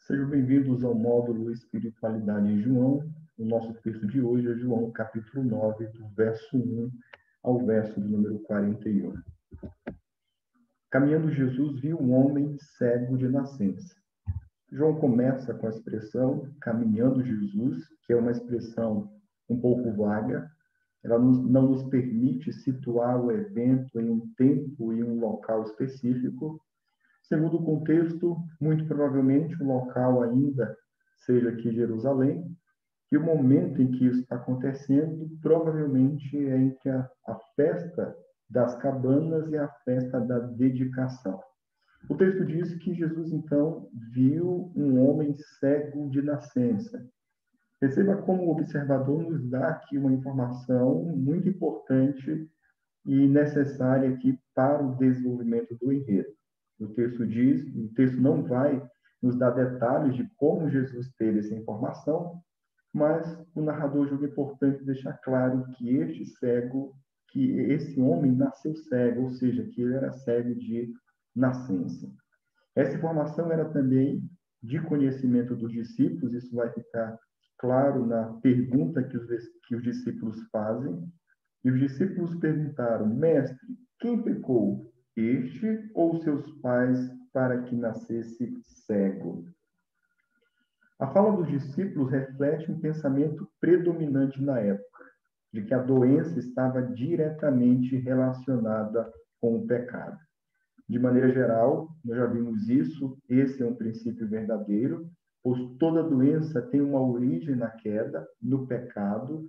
Sejam bem-vindos ao módulo Espiritualidade em João. O nosso texto de hoje é João, capítulo 9, do verso 1 ao verso de número 41. Caminhando Jesus viu um homem cego de nascença. João começa com a expressão caminhando Jesus, que é uma expressão um pouco vaga. Ela não nos permite situar o evento em um tempo e um local específico. Segundo o contexto, muito provavelmente o local ainda seja aqui Jerusalém, e o momento em que isso está acontecendo provavelmente é entre a festa das cabanas e a festa da dedicação. O texto diz que Jesus, então, viu um homem cego de nascença. Perceba como o observador nos dá aqui uma informação muito importante e necessária aqui para o desenvolvimento do enredo. O texto não vai nos dar detalhes de como Jesus teve essa informação, mas o narrador julga importante deixar claro que esse homem nasceu cego, ou seja, que ele era cego de nascença. Essa informação era também de conhecimento dos discípulos, isso vai ficar claro na pergunta que os discípulos fazem. E os discípulos perguntaram: Mestre, quem pecou, este ou seus pais, para que nascesse cego? A fala dos discípulos reflete um pensamento predominante na época, de que a doença estava diretamente relacionada com o pecado. De maneira geral, nós já vimos isso, esse é um princípio verdadeiro, pois toda doença tem uma origem na queda, no pecado,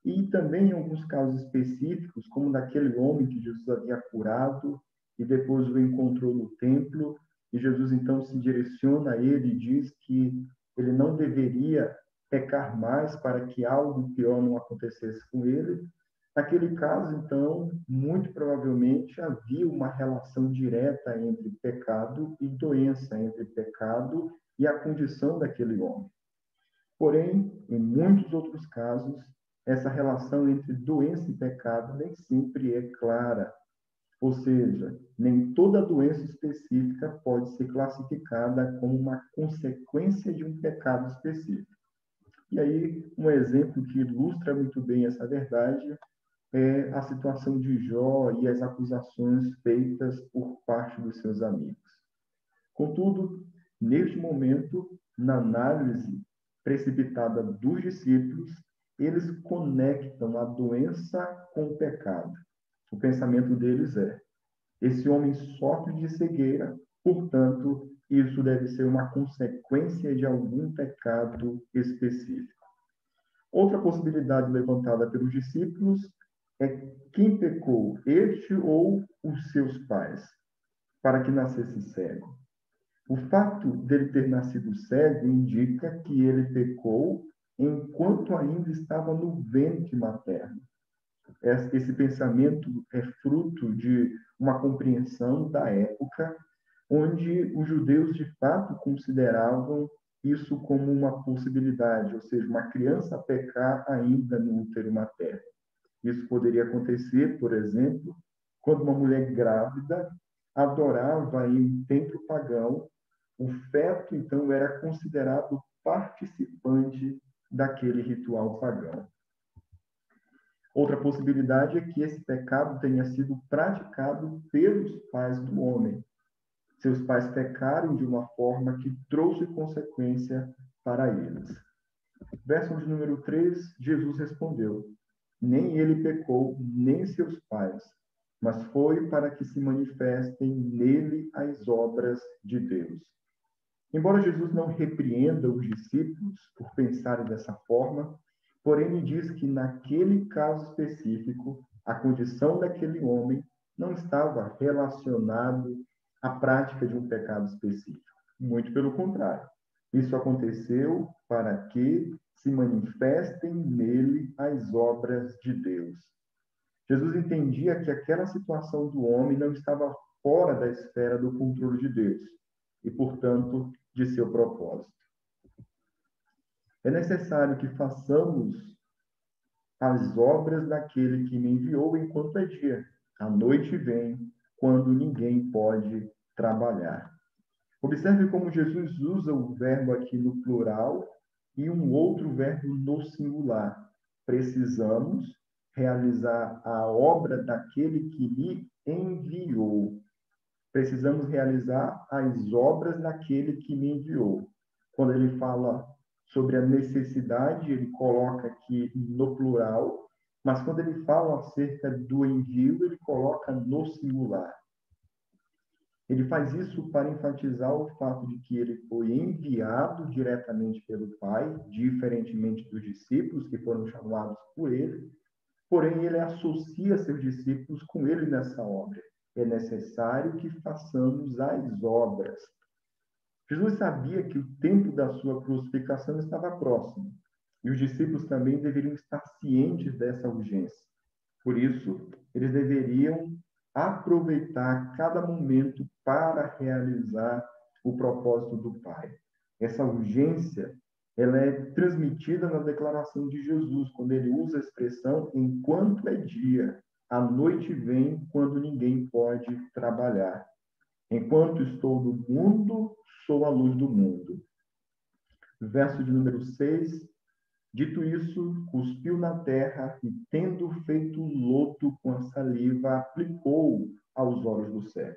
e também em alguns casos específicos, como daquele homem que Jesus havia curado e depois o encontrou no templo, e Jesus então se direciona a ele e diz que ele não deveria pecar mais para que algo pior não acontecesse com ele. Naquele caso, então, muito provavelmente havia uma relação direta entre pecado e doença, entre pecado e a condição daquele homem. Porém, em muitos outros casos, essa relação entre doença e pecado nem sempre é clara. Ou seja, nem toda doença específica pode ser classificada como uma consequência de um pecado específico. E aí, um exemplo que ilustra muito bem essa verdade é a situação de Jó e as acusações feitas por parte dos seus amigos. Contudo, neste momento, na análise precipitada dos discípulos, eles conectam a doença com o pecado. O pensamento deles é: esse homem sofre de cegueira, portanto, isso deve ser uma consequência de algum pecado específico. Outra possibilidade levantada pelos discípulos é: quem pecou, este ou os seus pais, para que nascesse cego? O fato dele ter nascido cego indica que ele pecou enquanto ainda estava no ventre materno. Esse pensamento é fruto de uma compreensão da época, onde os judeus de fato consideravam isso como uma possibilidade, ou seja, uma criança pecar ainda no útero materno. Isso poderia acontecer, por exemplo, quando uma mulher grávida adorava em um templo pagão. O feto, então, era considerado participante daquele ritual pagão. Outra possibilidade é que esse pecado tenha sido praticado pelos pais do homem. Seus pais pecaram de uma forma que trouxe consequência para eles. Verso de número 3, Jesus respondeu: nem ele pecou, nem seus pais, mas foi para que se manifestem nele as obras de Deus. Embora Jesus não repreenda os discípulos por pensarem dessa forma, porém ele diz que naquele caso específico, a condição daquele homem não estava relacionado à prática de um pecado específico. Muito pelo contrário. Isso aconteceu para que se manifestem nele as obras de Deus. Jesus entendia que aquela situação do homem não estava fora da esfera do controle de Deus e, portanto, de seu propósito. É necessário que façamos as obras daquele que me enviou enquanto é dia. A noite vem, quando ninguém pode trabalhar. Observe como Jesus usa o verbo aqui no plural e um outro verbo no singular. Precisamos realizar a obra daquele que me enviou. Precisamos realizar as obras daquele que me enviou. Quando ele fala sobre a necessidade, ele coloca aqui no plural, mas quando ele fala acerca do envio, ele coloca no singular. Ele faz isso para enfatizar o fato de que ele foi enviado diretamente pelo Pai, diferentemente dos discípulos que foram chamados por ele, porém ele associa seus discípulos com ele nessa obra. É necessário que façamos as obras. Jesus sabia que o tempo da sua crucificação estava próximo, e os discípulos também deveriam estar cientes dessa urgência. Por isso, eles deveriam aproveitar cada momento para realizar o propósito do Pai. Essa urgência, ela é transmitida na declaração de Jesus, quando ele usa a expressão enquanto é dia, a noite vem quando ninguém pode trabalhar. Enquanto estou no mundo, sou a luz do mundo. Verso de número 6. Dito isso, cuspiu na terra e, tendo feito lodo com a saliva, aplicou aos olhos do cego.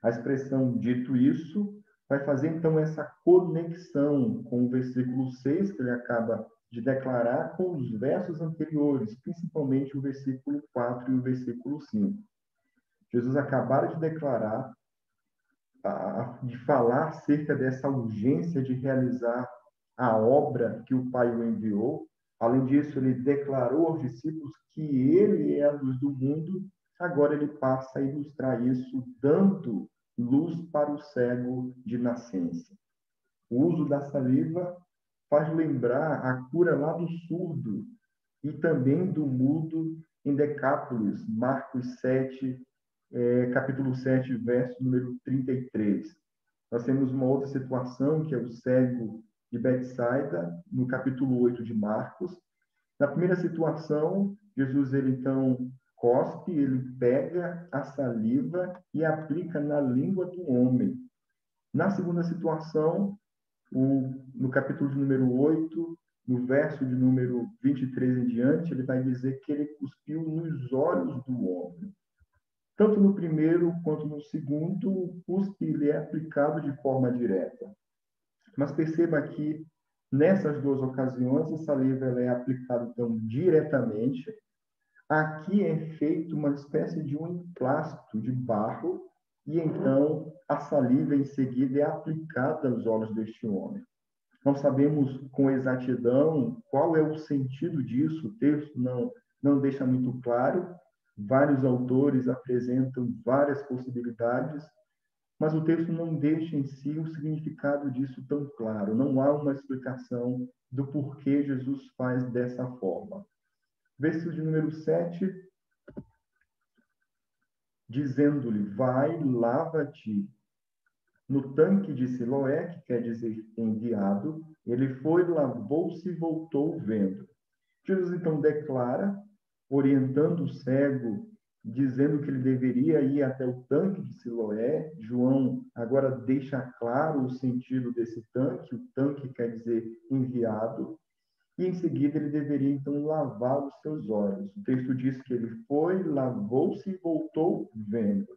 A expressão dito isso vai fazer, então, essa conexão com o versículo 6, que ele acaba de declarar, com os versos anteriores, principalmente o versículo 4 e o versículo 5. Jesus acabara de declarar, de falar acerca dessa urgência de realizar a obra que o Pai o enviou. Além disso, ele declarou aos discípulos que ele é a luz do mundo. Agora ele passa a ilustrar isso, dando luz para o cego de nascença. O uso da saliva faz lembrar a cura lá do surdo e também do mudo em Decápolis, Marcos 7, capítulo 7, verso número 33. Nós temos uma outra situação, que é o cego de Betsaida, no capítulo 8 de Marcos. Na primeira situação, Jesus, ele então cospe, ele pega a saliva e aplica na língua do homem. Na segunda situação, no capítulo de número 8, no verso de número 23 em diante, ele vai dizer que ele cuspiu nos olhos do homem. Tanto no primeiro quanto no segundo, o cuspe ele é aplicado de forma direta. Mas perceba que, nessas duas ocasiões, a saliva ela é aplicada então, diretamente. Aqui é feito uma espécie de um emplasto de barro, e então a saliva em seguida é aplicada aos olhos deste homem. Não sabemos com exatidão qual é o sentido disso, o texto não deixa muito claro. Vários autores apresentam várias possibilidades, mas o texto não deixa em si o significado disso tão claro. Não há uma explicação do porquê Jesus faz dessa forma. Versículo de número 7, dizendo-lhe, vai, lava-te no tanque de Siloé, que quer dizer enviado. Ele foi, lavou-se e voltou vendo. Jesus então declara, orientando o cego, dizendo que ele deveria ir até o tanque de Siloé. João agora deixa claro o sentido desse tanque. O tanque quer dizer enviado. E em seguida ele deveria então lavar os seus olhos. O texto diz que ele foi, lavou-se e voltou vendo.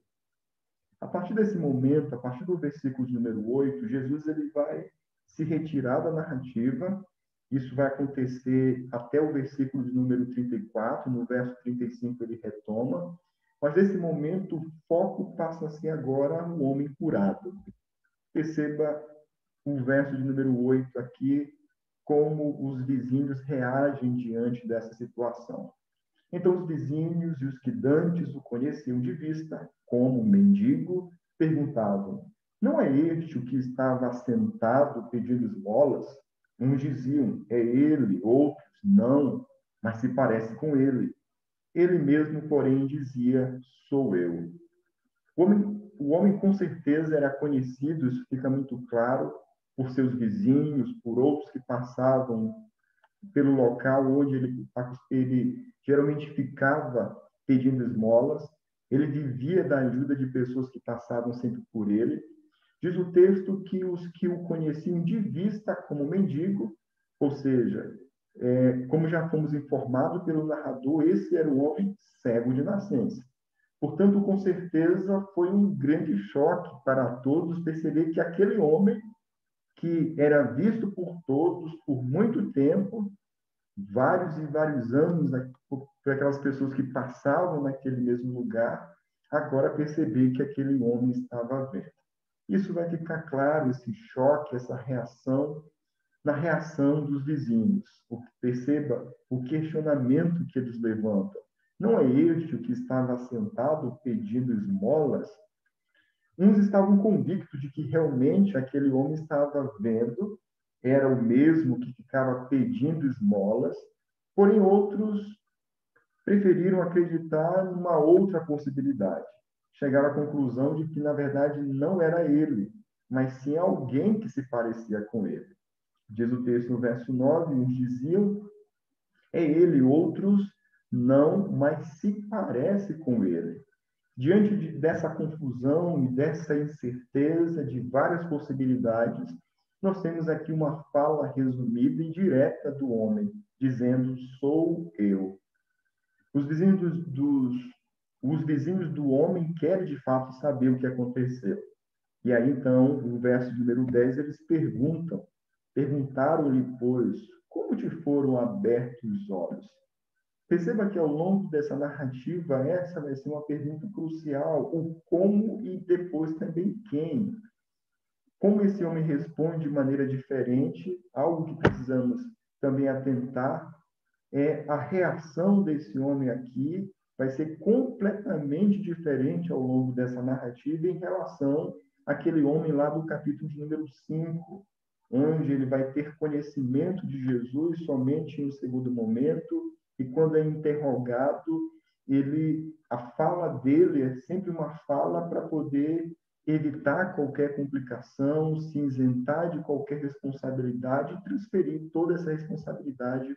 A partir desse momento, a partir do versículo de número 8, Jesus ele vai se retirar da narrativa. Isso vai acontecer até o versículo de número 34, no verso 35 ele retoma. Mas nesse momento, o foco passa a ser agora o homem curado. Perceba o verso de número 8 aqui, como os vizinhos reagem diante dessa situação. Então, os vizinhos e os que dantes o conheciam de vista, como mendigo, perguntavam, não é este o que estava sentado pedindo esmolas? Uns diziam, é ele, outros, não, mas se parece com ele. Ele mesmo, porém, dizia, sou eu. O homem com certeza era conhecido, isso fica muito claro, por seus vizinhos, por outros que passavam pelo local onde ele geralmente ficava pedindo esmolas. Ele vivia da ajuda de pessoas que passavam sempre por ele. Diz o texto que os que o conheciam de vista como mendigo, ou seja, como já fomos informados pelo narrador, esse era o homem cego de nascença. Portanto, com certeza, foi um grande choque para todos perceber que aquele homem, que era visto por todos por muito tempo, vários e vários anos, por aquelas pessoas que passavam naquele mesmo lugar, agora perceber que aquele homem estava vendo. Isso vai ficar claro, esse choque, essa reação, na reação dos vizinhos. Perceba o questionamento que eles levantam. Não é este o que estava sentado pedindo esmolas? Uns estavam convictos de que realmente aquele homem estava vendo, era o mesmo que ficava pedindo esmolas, porém outros preferiram acreditar numa outra possibilidade. Chegaram à conclusão de que, na verdade, não era ele, mas sim alguém que se parecia com ele. Diz o texto no verso 9, uns diziam, é ele, outros não, mas se parece com ele. Diante dessa confusão e dessa incerteza de várias possibilidades, nós temos aqui uma fala resumida e direta do homem, dizendo, sou eu. Os vizinhos do homem querem, de fato, saber o que aconteceu. E aí, então, no verso número 10, eles perguntaram-lhe, pois, como te foram abertos os olhos? Perceba que ao longo dessa narrativa, essa vai ser uma pergunta crucial, o como e depois também quem. Como esse homem responde de maneira diferente, algo que precisamos também atentar, a reação desse homem aqui vai ser completamente diferente ao longo dessa narrativa em relação àquele homem lá do capítulo de número 5, onde ele vai ter conhecimento de Jesus somente em um segundo momento, e quando é interrogado, a fala dele é sempre uma fala para poder evitar qualquer complicação, se isentar de qualquer responsabilidade e transferir toda essa responsabilidade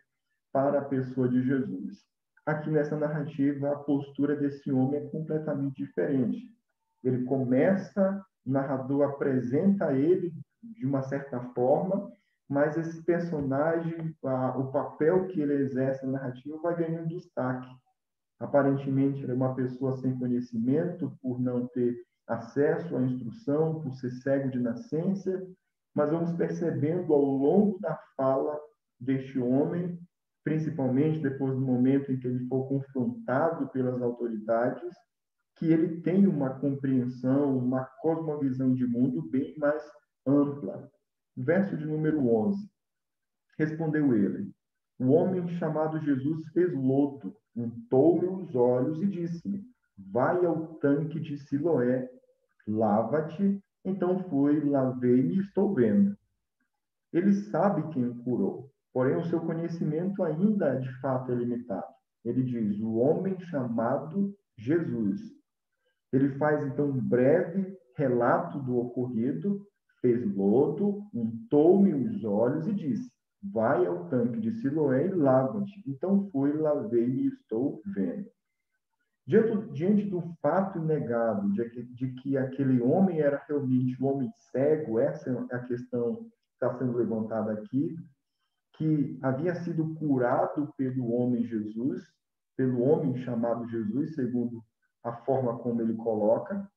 para a pessoa de Jesus. Aqui nessa narrativa, a postura desse homem é completamente diferente. Ele começa, o narrador apresenta ele de uma certa forma, mas esse personagem, o papel que ele exerce na narrativa vai ganhando destaque. Aparentemente, ele é uma pessoa sem conhecimento, por não ter acesso à instrução, por ser cego de nascença, mas vamos percebendo ao longo da fala deste homem, principalmente depois do momento em que ele for confrontado pelas autoridades, que ele tem uma compreensão, uma cosmovisão de mundo bem mais ampla. Verso de número 11. Respondeu ele, o homem chamado Jesus fez lodo, untou-me os olhos e disse-me, vai ao tanque de Siloé, lava-te. Então fui, lavei-me e estou vendo. Ele sabe quem o curou, porém o seu conhecimento ainda de fato é limitado. Ele diz, o homem chamado Jesus. Ele faz então um breve relato do ocorrido, fez lodo, untou-me os olhos e disse, vai ao tanque de Siloé e lava-te. Então fui, lavei-me e estou vendo. Diante do fato inegável de que aquele homem era realmente um homem cego, essa é a questão que está sendo levantada aqui, que havia sido curado pelo homem Jesus, pelo homem chamado Jesus, segundo a forma como ele coloca.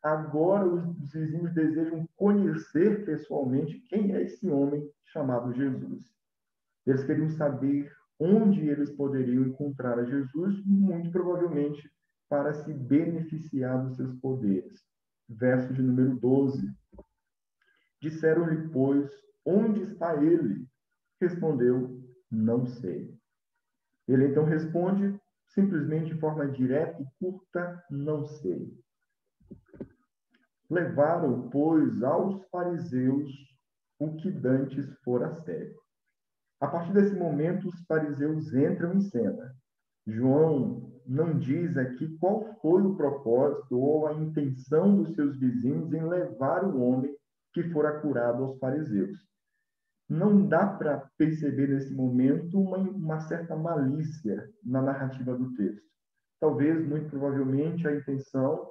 Agora os vizinhos desejam conhecer pessoalmente quem é esse homem chamado Jesus. Eles queriam saber onde eles poderiam encontrar a Jesus, muito provavelmente para se beneficiar dos seus poderes. Verso de número 12. Disseram-lhe, pois, onde está ele? Respondeu, não sei. Ele então responde, simplesmente de forma direta e curta, não sei. Levaram, pois, aos fariseus o que dantes fora cego. A partir desse momento, os fariseus entram em cena. João não diz aqui qual foi o propósito ou a intenção dos seus vizinhos em levar o homem que fora curado aos fariseus. Não dá para perceber nesse momento uma certa malícia na narrativa do texto. Talvez, muito provavelmente, a intenção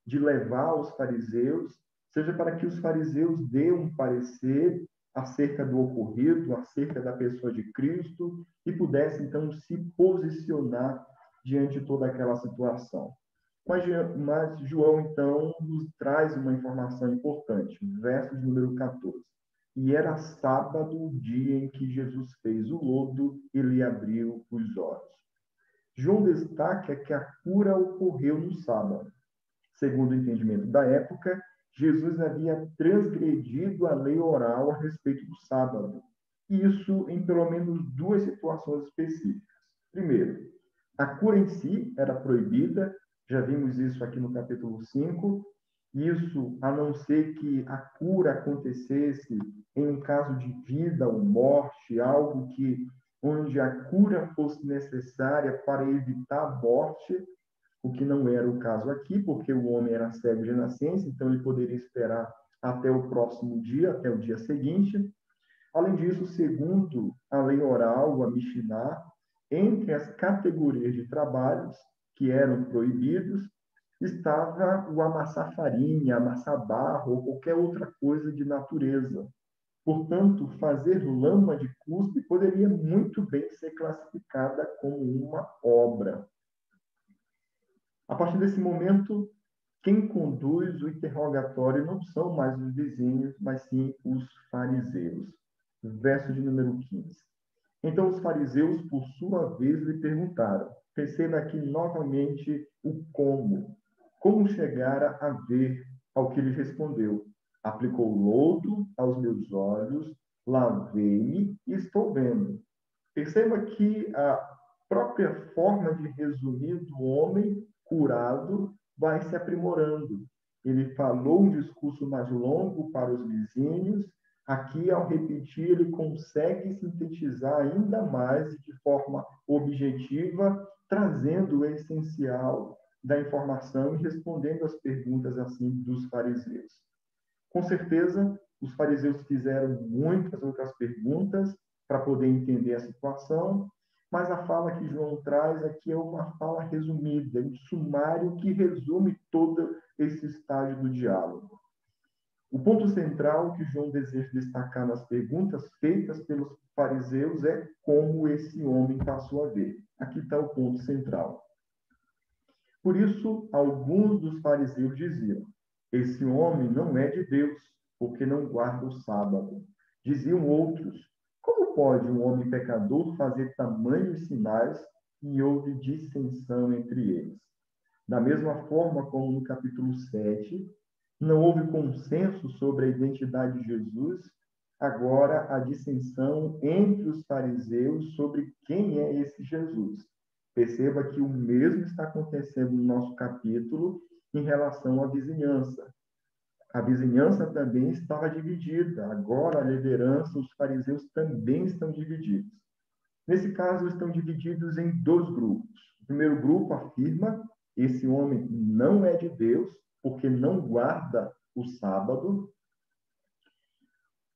de levar os fariseus seja para que os fariseus dêem um parecer acerca do ocorrido, acerca da pessoa de Cristo, e pudessem, então, se posicionar diante de toda aquela situação. Mas João, então, nos traz uma informação importante, verso de número 14. E era sábado o dia em que Jesus fez o lodo e lhe abriu os olhos. João destaca que a cura ocorreu no sábado. Segundo o entendimento da época, Jesus havia transgredido a lei oral a respeito do sábado. Isso em pelo menos duas situações específicas. Primeiro, a cura em si era proibida, já vimos isso aqui no capítulo 5. Isso, a não ser que a cura acontecesse em um caso de vida ou morte, algo que onde a cura fosse necessária para evitar a morte, o que não era o caso aqui, porque o homem era cego de nascença, então ele poderia esperar até o próximo dia, até o dia seguinte. Além disso, segundo a lei oral, a Mishnah, entre as categorias de trabalhos que eram proibidos, estava o amassar farinha, amassar barro ou qualquer outra coisa de natureza. Portanto, fazer lama de cuspe poderia muito bem ser classificada como uma obra. A partir desse momento, quem conduz o interrogatório não são mais os vizinhos, mas sim os fariseus. Verso de número 15. Então os fariseus, por sua vez, lhe perguntaram. Perceba aqui novamente o como. Como chegara a ver, ao que ele respondeu. Aplicou lodo aos meus olhos, lavei-me e estou vendo. Perceba que a própria forma de resumir do homem curado vai se aprimorando. Ele falou um discurso mais longo para os vizinhos. Aqui, ao repetir, ele consegue sintetizar ainda mais de forma objetiva, trazendo o essencial da informação e respondendo às perguntas assim dos fariseus. Com certeza, os fariseus fizeram muitas outras perguntas para poder entender a situação, mas a fala que João traz aqui é uma fala resumida, um sumário que resume todo esse estágio do diálogo. O ponto central que João deseja destacar nas perguntas feitas pelos fariseus é como esse homem passou a ver. Aqui está o ponto central. Por isso, alguns dos fariseus diziam: esse homem não é de Deus, porque não guarda o sábado. Diziam outros: como pode um homem pecador fazer tamanhos sinais? E houve dissensão entre eles. Da mesma forma como no capítulo 7, não houve consenso sobre a identidade de Jesus, agora há dissensão entre os fariseus sobre quem é esse Jesus. Perceba que o mesmo está acontecendo no nosso capítulo em relação à vizinhança. A vizinhança também estava dividida. Agora, a liderança, os fariseus também estão divididos. Nesse caso, estão divididos em dois grupos. O primeiro grupo afirma: esse homem não é de Deus, porque não guarda o sábado.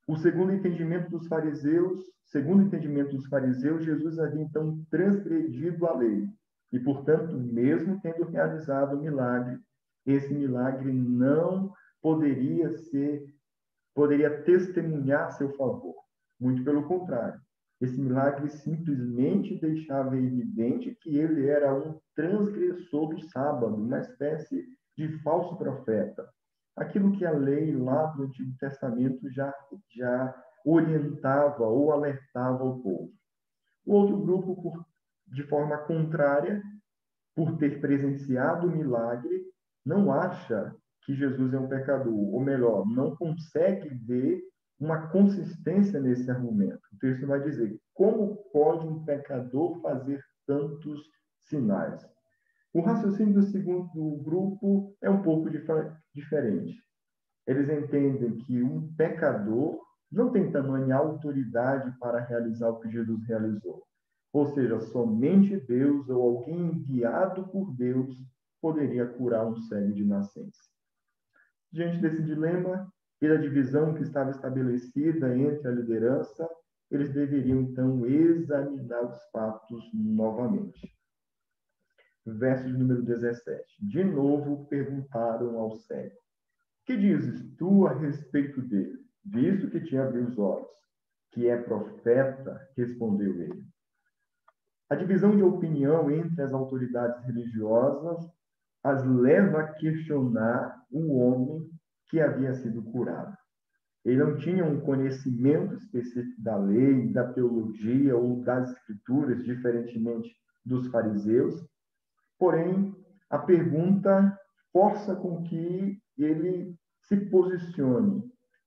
O segundo entendimento dos fariseus, Jesus havia então transgredido a lei. E, portanto, mesmo tendo realizado o milagre, esse milagre não poderia testemunhar a seu favor. Muito pelo contrário. Esse milagre simplesmente deixava evidente que ele era um transgressor do sábado, uma espécie de falso profeta. Aquilo que a lei lá do Antigo Testamento já orientava ou alertava o povo. O outro grupo, de forma contrária, por ter presenciado o milagre, não acha que Jesus é um pecador, ou melhor, não consegue ver uma consistência nesse argumento. O texto vai dizer: como pode um pecador fazer tantos sinais? O raciocínio do segundo grupo é um pouco diferente. Eles entendem que um pecador não tem tamanha autoridade para realizar o que Jesus realizou. Ou seja, somente Deus ou alguém enviado por Deus poderia curar um cego de nascença. Diante desse dilema e da divisão que estava estabelecida entre a liderança, eles deveriam, então, examinar os fatos novamente. Verso de número 17. De novo perguntaram ao cego: Que dizes tu a respeito dele, visto que te abriu os olhos? Que é profeta, respondeu ele. A divisão de opinião entre as autoridades religiosas as leva a questionar o homem que havia sido curado. Ele não tinha um conhecimento específico da lei, da teologia ou das escrituras, diferentemente dos fariseus. Porém, a pergunta força com que ele se posicione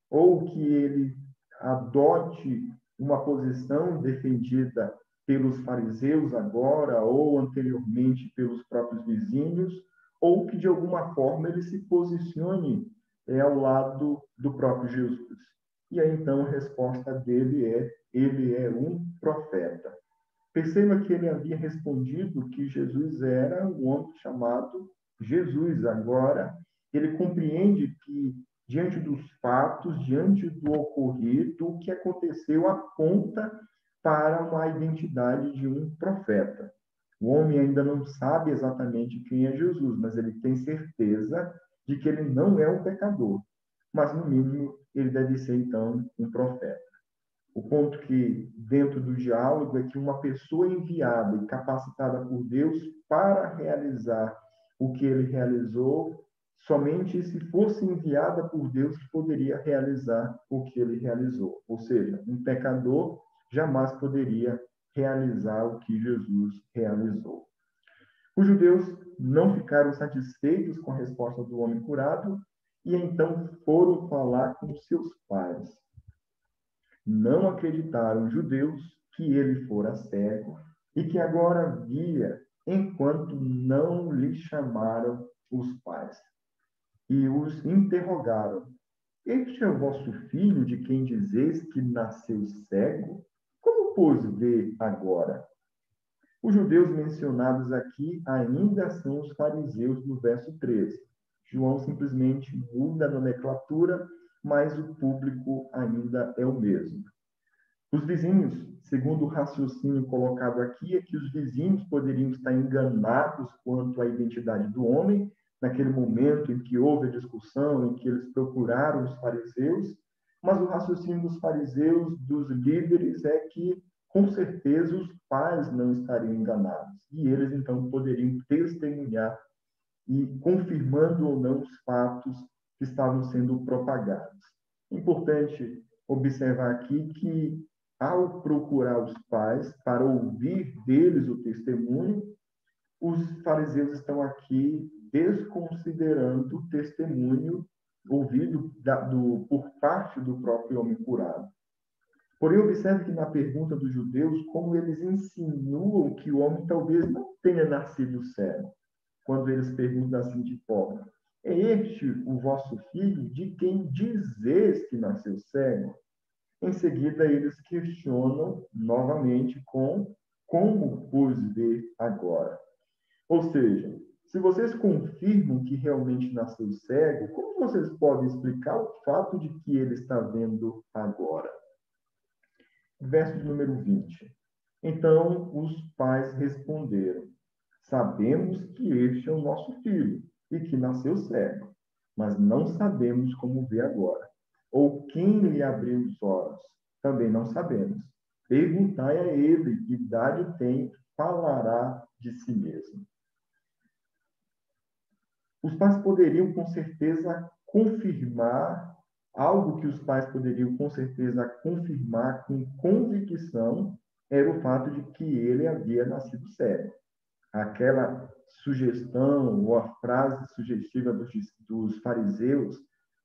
ou que ele adote uma posição defendida pelos fariseus agora ou anteriormente pelos próprios vizinhos, ou que de alguma forma ele se posicione ao lado do próprio Jesus. E aí então a resposta dele ele é um profeta. Perceba que ele havia respondido que Jesus era um homem chamado Jesus. Agora, ele compreende que, diante dos fatos, diante do ocorrido, o que aconteceu aponta para uma identidade de um profeta. O homem ainda não sabe exatamente quem é Jesus, mas ele tem certeza de que ele não é um pecador. Mas, no mínimo, ele deve ser, então, um profeta. O ponto que, dentro do diálogo, é que uma pessoa enviada e capacitada por Deus para realizar o que ele realizou, somente se fosse enviada por Deus que poderia realizar o que ele realizou. Ou seja, um pecador jamais poderia realizar o que Jesus realizou. Os judeus não ficaram satisfeitos com a resposta do homem curado e então foram falar com seus pais. Não acreditaram os judeus que ele fora cego e que agora via, enquanto não lhe chamaram os pais. E os interrogaram: este é o vosso filho, de quem dizeis que nasceu cego? Como, pois, vê agora? Os judeus mencionados aqui ainda são os fariseus no verso 13. João simplesmente muda a nomenclatura, mas o público ainda é o mesmo. Os vizinhos, segundo o raciocínio colocado aqui, é que os vizinhos poderiam estar enganados quanto à identidade do homem, naquele momento em que houve a discussão, em que eles procuraram os fariseus, mas o raciocínio dos fariseus, dos líderes, é que, com certeza, os pais não estariam enganados. E eles, então, poderiam testemunhar e confirmando ou não os fatos que estavam sendo propagados. Importante observar aqui que, ao procurar os pais para ouvir deles o testemunho, os fariseus estão aqui desconsiderando o testemunho ouvido por parte do próprio homem curado. Porém, observe que na pergunta dos judeus, como eles insinuam que o homem talvez não tenha nascido cego, quando eles perguntam da seguinte forma: é este o vosso filho, de quem dizes que nasceu cego? Em seguida, eles questionam novamente com como pois ver agora. Ou seja, se vocês confirmam que realmente nasceu cego, como vocês podem explicar o fato de que ele está vendo agora? Verso número 20. Então os pais responderam: sabemos que este é o nosso filho e que nasceu cego, mas não sabemos como vê agora. Ou quem lhe abriu os olhos? Também não sabemos. Perguntai a ele que idade tem, falará de si mesmo. Os pais poderiam, com certeza, confirmar algo que os pais poderiam, com certeza, confirmar com convicção, era o fato de que ele havia nascido cego. Aquela sugestão ou a frase sugestiva dos fariseus,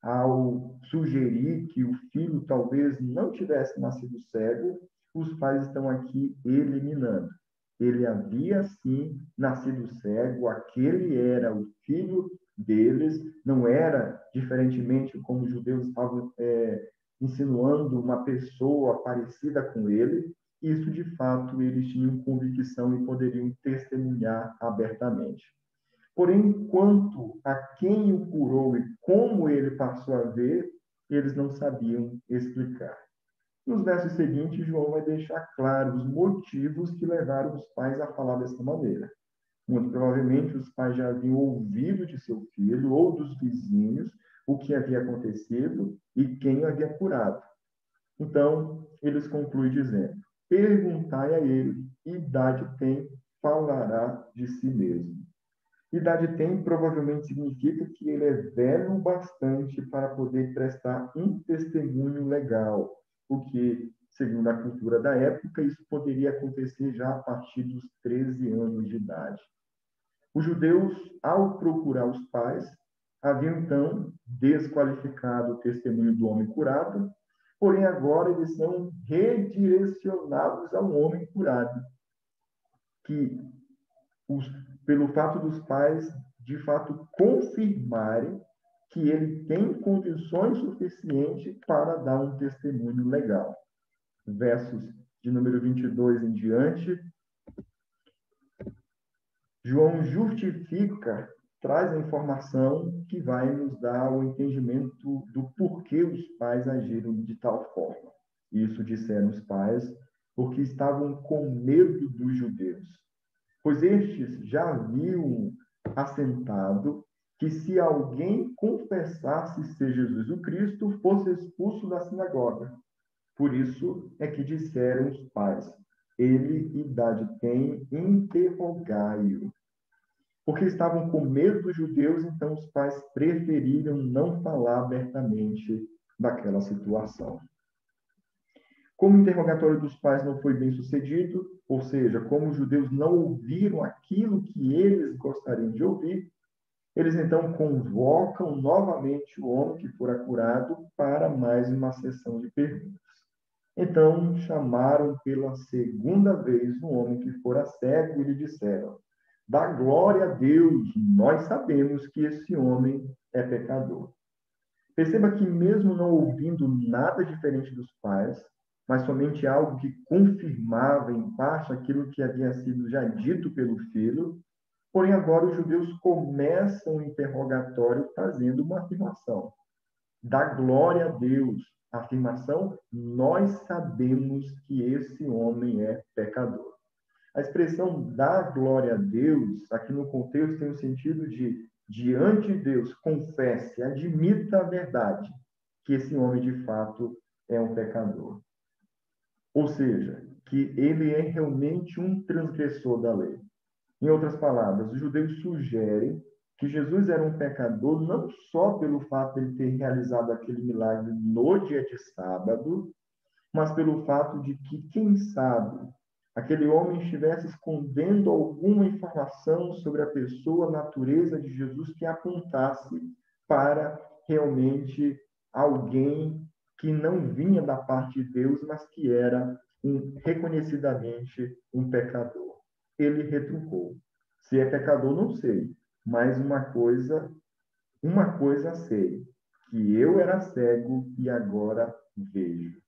ao sugerir que o filho talvez não tivesse nascido cego, os pais estão aqui eliminando. Ele havia, sim, nascido cego, aquele era o filho deles, não era, diferentemente como os judeus estavam insinuando, uma pessoa parecida com ele. Isso, de fato, eles tinham convicção e poderiam testemunhar abertamente. Porém, quanto a quem o curou e como ele passou a ver, eles não sabiam explicar. Nos versos seguintes, João vai deixar claro os motivos que levaram os pais a falar dessa maneira. Muito provavelmente, os pais já haviam ouvido de seu filho ou dos vizinhos o que havia acontecido e quem o havia curado. Então, eles concluem dizendo: perguntai a ele, idade tem, falará de si mesmo. Idade tem provavelmente significa que ele é velho o bastante para poder prestar um testemunho legal, o que, segundo a cultura da época, isso poderia acontecer já a partir dos 13 anos de idade. Os judeus, ao procurar os pais, haviam então desqualificado o testemunho do homem curado, porém agora eles são redirecionados ao homem curado, que pelo fato dos pais de fato confirmarem que ele tem condições suficientes para dar um testemunho legal. Versos de número 22 em diante, João justifica, traz a informação que vai nos dar o entendimento do porquê os pais agiram de tal forma. Isso disseram os pais porque estavam com medo dos judeus, pois estes já haviam assentado que se alguém confessasse ser Jesus o Cristo, fosse expulso da sinagoga. Por isso é que disseram os pais: ele idade tem, interrogai-o. Porque estavam com medo dos judeus, então os pais preferiram não falar abertamente daquela situação. Como o interrogatório dos pais não foi bem sucedido, ou seja, como os judeus não ouviram aquilo que eles gostariam de ouvir, eles então convocam novamente o homem que fora curado para mais uma sessão de perguntas. Então chamaram pela segunda vez o homem que fora cego e lhe disseram: dá glória a Deus, nós sabemos que esse homem é pecador. Perceba que mesmo não ouvindo nada diferente dos pais, mas somente algo que confirmava em parte aquilo que havia sido já dito pelo filho, porém agora os judeus começam o interrogatório fazendo uma afirmação: dá glória a Deus. A afirmação: nós sabemos que esse homem é pecador. A expressão dá glória a Deus, aqui no contexto, tem o sentido de diante de Deus, confesse, admita a verdade, que esse homem de fato é um pecador. Ou seja, que ele é realmente um transgressor da lei. Em outras palavras, os judeus sugerem que Jesus era um pecador não só pelo fato de ele ter realizado aquele milagre no dia de sábado, mas pelo fato de que, quem sabe, aquele homem estivesse escondendo alguma informação sobre a pessoa, a natureza de Jesus que apontasse para realmente alguém que não vinha da parte de Deus, mas que era reconhecidamente um pecador. Ele retrucou: se é pecador, não sei, mas uma coisa sei, que eu era cego e agora vejo.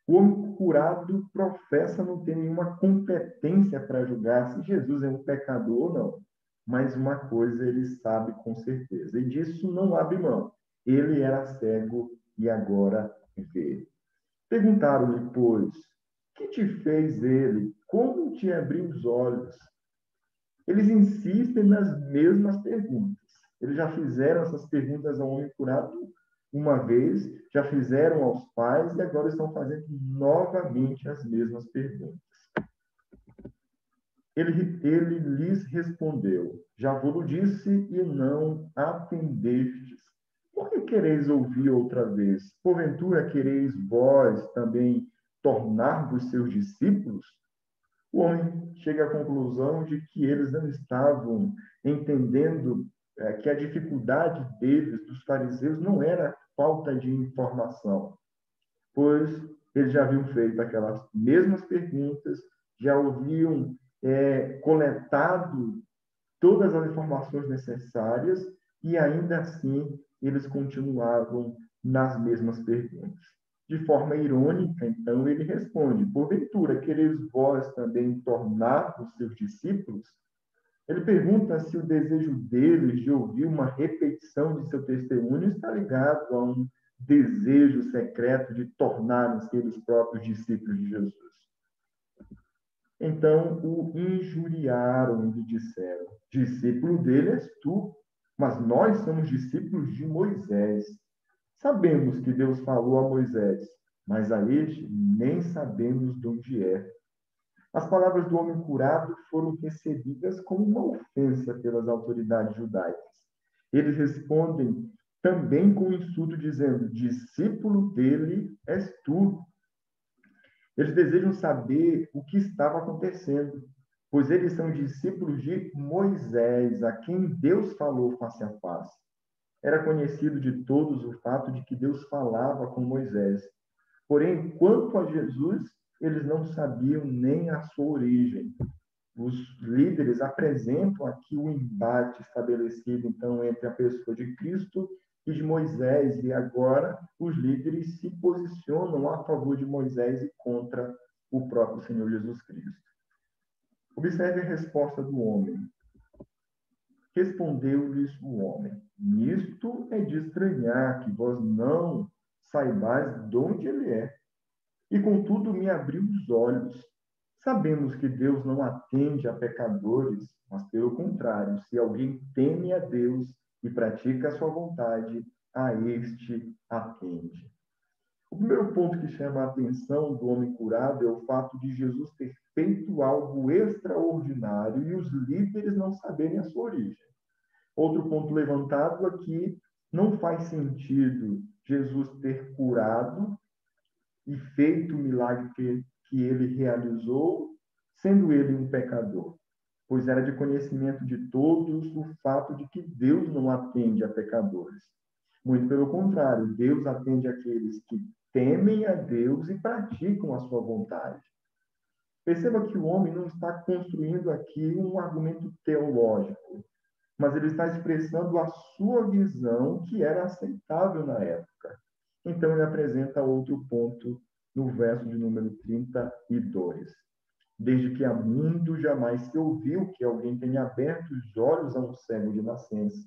O homem curado professa não ter nenhuma competência para julgar se Jesus é um pecador ou não. Mas uma coisa ele sabe com certeza, e disso não abre mão. Ele era cego e agora vê. Perguntaram-lhe, pois, que te fez ele? Como te abriu os olhos? Eles insistem nas mesmas perguntas. Eles já fizeram essas perguntas ao homem curado uma vez, já fizeram aos pais e agora estão fazendo novamente as mesmas perguntas. Ele lhes respondeu: já vos disse e não atendestes. Por que quereis ouvir outra vez? Porventura quereis vós também tornar-vos seus discípulos? O homem chega à conclusão de que eles não estavam entendendo que a dificuldade deles, dos fariseus, não era falta de informação, pois eles já haviam feito aquelas mesmas perguntas, já haviam coletado todas as informações necessárias e ainda assim eles continuavam nas mesmas perguntas. De forma irônica, então, ele responde: porventura, quereis vós também tornar-vos seus discípulos? Ele pergunta se o desejo deles de ouvir uma repetição de seu testemunho está ligado a um desejo secreto de tornarem-se eles próprios discípulos de Jesus. Então o injuriaram e lhe disseram: discípulo dele és tu, mas nós somos discípulos de Moisés. Sabemos que Deus falou a Moisés, mas a este nem sabemos de onde é. As palavras do homem curado foram recebidas como uma ofensa pelas autoridades judaicas. Eles respondem também com insulto, dizendo: discípulo dele és tu. Eles desejam saber o que estava acontecendo, pois eles são discípulos de Moisés, a quem Deus falou face a face. Era conhecido de todos o fato de que Deus falava com Moisés. Porém, quanto a Jesus, eles não sabiam nem a sua origem. Os líderes apresentam aqui o embate estabelecido, então, entre a pessoa de Cristo e de Moisés, e agora os líderes se posicionam a favor de Moisés e contra o próprio Senhor Jesus Cristo. Observe a resposta do homem. Respondeu-lhes o homem: nisto é de estranhar que vós não saibais de onde ele é. E contudo me abriu os olhos. Sabemos que Deus não atende a pecadores, mas pelo contrário, se alguém teme a Deus e pratica a sua vontade, a este atende. O primeiro ponto que chama a atenção do homem curado é o fato de Jesus ter feito algo extraordinário e os líderes não saberem a sua origem. Outro ponto levantado aqui: não faz sentido Jesus ter curado e feito o milagre que ele realizou, sendo ele um pecador, pois era de conhecimento de todos o fato de que Deus não atende a pecadores. Muito pelo contrário, Deus atende aqueles que temem a Deus e praticam a sua vontade. Perceba que o homem não está construindo aqui um argumento teológico, mas ele está expressando a sua visão que era aceitável na época. Então, ele apresenta outro ponto no verso de número 32. Desde que há mundo jamais se ouviu que alguém tenha aberto os olhos a um cego de nascença.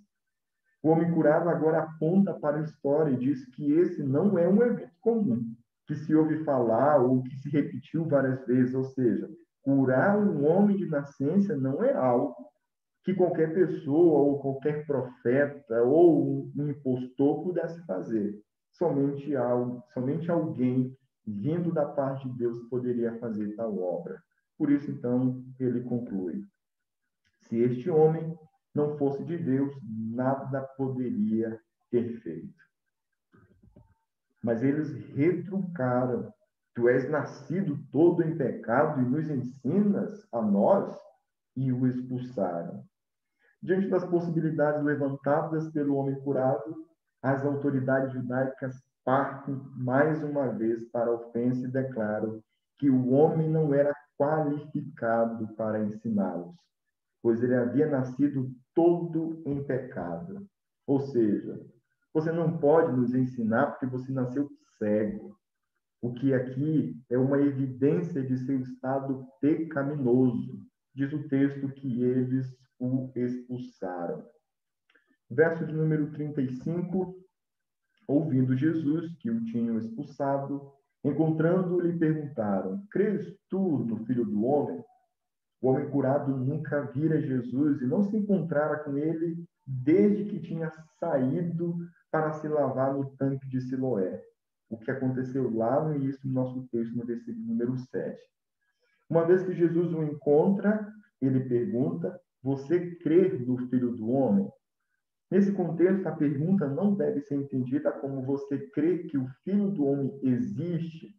O homem curado agora aponta para a história e diz que esse não é um evento comum, que se ouve falar ou que se repetiu várias vezes, ou seja, curar um homem de nascença não é algo que qualquer pessoa ou qualquer profeta ou um impostor pudesse fazer. Somente alguém vindo da parte de Deus poderia fazer tal obra. Por isso, então, ele conclui: se este homem não fosse de Deus, nada poderia ter feito. Mas eles retrucaram: tu és nascido todo em pecado e nos ensinas a nós? E o expulsaram. Diante das possibilidades levantadas pelo homem curado, as autoridades judaicas partem mais uma vez para a ofensa e declaram que o homem não era qualificado para ensiná-los, pois ele havia nascido todo em pecado. Ou seja, você não pode nos ensinar porque você nasceu cego. O que aqui é uma evidência de seu estado pecaminoso. Diz o texto que eles o expulsaram. Verso de número 35. Ouvindo Jesus que o tinham expulsado, encontrando-o, lhe perguntaram: crês tu no Filho do Homem? O homem curado nunca vira Jesus e não se encontrara com ele desde que tinha saído para se lavar no tanque de Siloé. O que aconteceu lá no início do nosso texto, no versículo número 7. Uma vez que Jesus o encontra, ele pergunta: você crê no Filho do Homem? Nesse contexto, a pergunta não deve ser entendida como você crê que o Filho do Homem existe,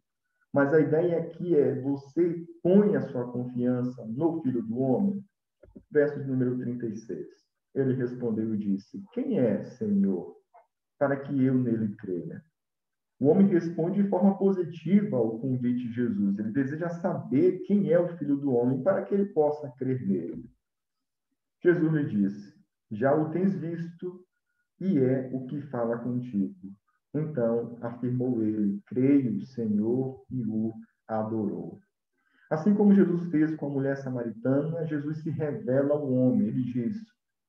mas a ideia aqui é: você põe a sua confiança no Filho do Homem? Verso de número 36. Ele respondeu e disse: quem é, Senhor, para que eu nele creia? O homem responde de forma positiva ao convite de Jesus. Ele deseja saber quem é o Filho do Homem para que ele possa crer nele. Jesus lhe disse: já o tens visto e é o que fala contigo. Então, afirmou ele: creio, Senhor, e o adorou. Assim como Jesus fez com a mulher samaritana, Jesus se revela ao homem. Ele diz: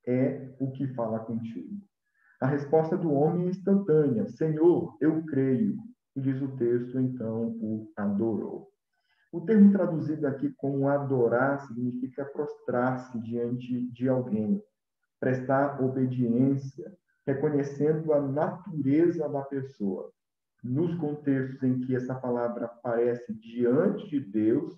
é o que fala contigo. A resposta do homem é instantânea: Senhor, eu creio. E diz o texto, então o adorou. O termo traduzido aqui como adorar significa prostrar-se diante de alguém. prestar obediência, reconhecendo a natureza da pessoa. Nos contextos em que essa palavra aparece diante de Deus,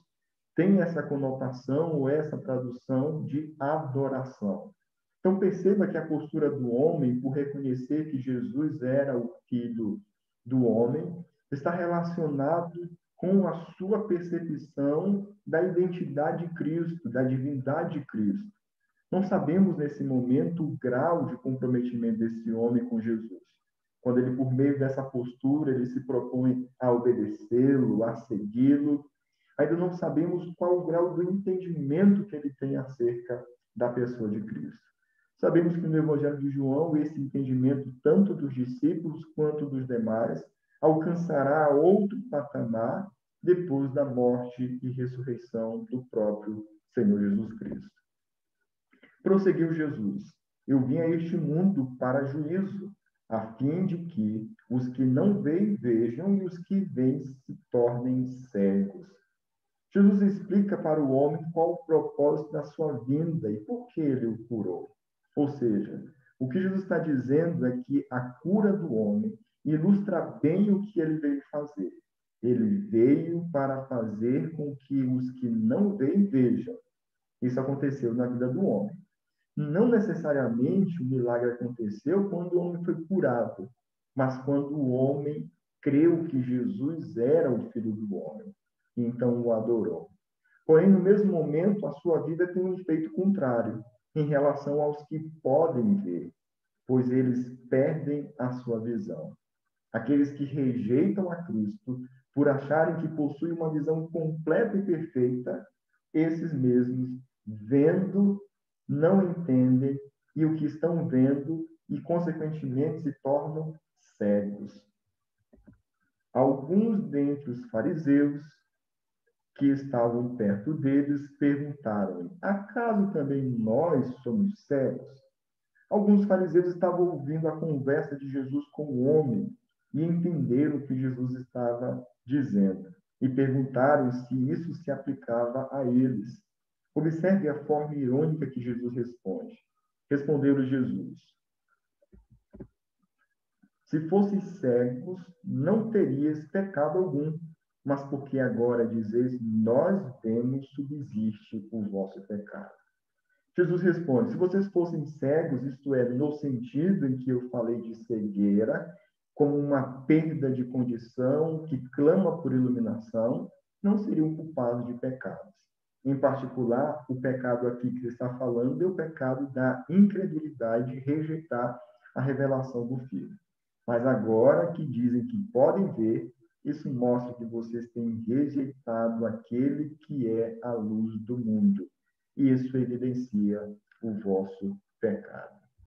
tem essa conotação ou essa tradução de adoração. Então, perceba que a postura do homem, por reconhecer que Jesus era o Filho do homem, está relacionado com a sua percepção da identidade de Cristo, da divindade de Cristo. Não sabemos, nesse momento, o grau de comprometimento desse homem com Jesus. Quando ele, por meio dessa postura, ele se propõe a obedecê-lo, a segui-lo, ainda não sabemos qual o grau do entendimento que ele tem acerca da pessoa de Cristo. Sabemos que no Evangelho de João, esse entendimento, tanto dos discípulos quanto dos demais, alcançará outro patamar depois da morte e ressurreição do próprio Senhor Jesus Cristo. Prosseguiu Jesus: eu vim a este mundo para juízo, a fim de que os que não veem vejam e os que veem se tornem cegos. Jesus explica para o homem qual o propósito da sua vinda e por que ele o curou. Ou seja, o que Jesus está dizendo é que a cura do homem ilustra bem o que ele veio fazer. Ele veio para fazer com que os que não veem vejam. Isso aconteceu na vida do homem. Não necessariamente o milagre aconteceu quando o homem foi curado, mas quando o homem creu que Jesus era o Filho do homem, e então o adorou. Porém, no mesmo momento, a sua vida tem um efeito contrário em relação aos que podem ver, pois eles perdem a sua visão. Aqueles que rejeitam a Cristo por acharem que possuem uma visão completa e perfeita, esses mesmos, vendo, não entendem, e o que estão vendo, e consequentemente se tornam cegos. Alguns dentre os fariseus que estavam perto deles perguntaram: acaso também nós somos cegos? Alguns fariseus estavam ouvindo a conversa de Jesus com o homem e entenderam o que Jesus estava dizendo e perguntaram se isso se aplicava a eles. Observe a forma irônica que Jesus responde. Respondeu Jesus: se fosseis cegos, não terias pecado algum, mas porque agora dizeis, nós vemos, subsiste o vosso pecado. Jesus responde: se vocês fossem cegos, isto é, no sentido em que eu falei de cegueira, como uma perda de condição que clama por iluminação, não seriam culpados de pecados. Em particular, o pecado aqui que ele está falando é o pecado da incredulidade, de rejeitar a revelação do Filho. Mas agora que dizem que podem ver, isso mostra que vocês têm rejeitado aquele que é a luz do mundo. E isso evidencia o vosso pecado.